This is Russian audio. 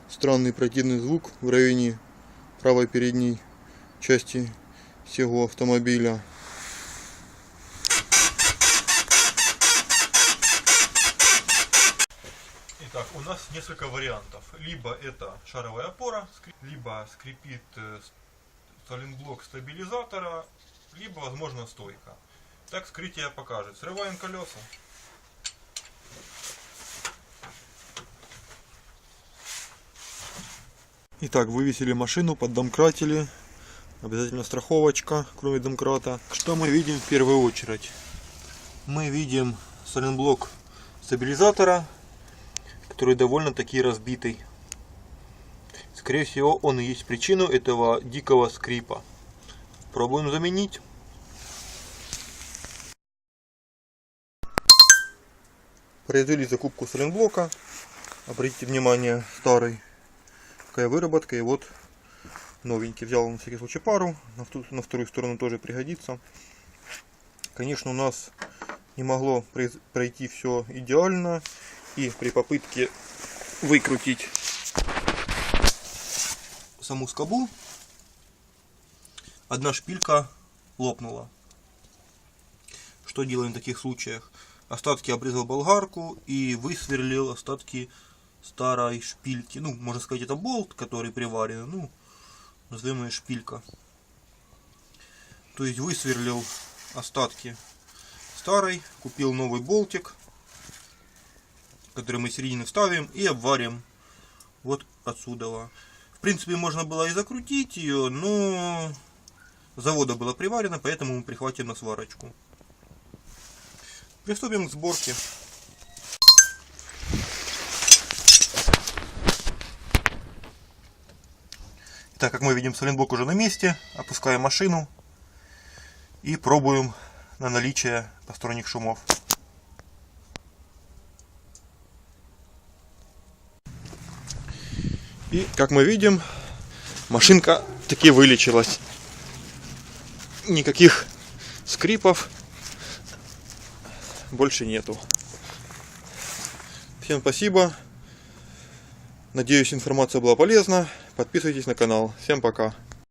странный противный звук в районе правой передней части всего автомобиля. Итак, у нас несколько вариантов. Либо это шаровая опора, либо скрипит сайлентблок стабилизатора, либо, возможно, стойка. Так вскрытие покажет. Срываем колеса. Итак, вывесили машину, поддомкратили. Обязательно страховочка, кроме домкрата. Что мы видим в первую очередь? Мы видим сайлентблок стабилизатора, который довольно-таки разбитый. Скорее всего, он и есть причину этого дикого скрипа. Пробуем заменить. Произвели закупку сайлентблока. Обратите внимание, старый. Какая выработка. И вот новенький. Взял на всякий случай пару. На вторую сторону тоже пригодится. Конечно, у нас не могло пройти все идеально. И при попытке выкрутить саму скобу, одна шпилька лопнула. Что делаем в таких случаях? Остатки обрезал болгарку и высверлил остатки старой шпильки. Ну, можно сказать, это болт, который приварен. Ну, назовем ее шпилька. То есть высверлил остатки старой, купил новый болтик, который мы середину вставим и обварим вот отсюда. В принципе, можно было и закрутить ее, но с завода было приварено, поэтому мы прихватим на сварочку. Приступим к сборке. Так, как мы видим, сайлентблок уже на месте. Опускаем машину и пробуем на наличие посторонних шумов. И, как мы видим, машинка таки вылечилась. Никаких скрипов больше нету. Всем спасибо. Надеюсь, информация была полезна. Подписывайтесь на канал. Всем пока.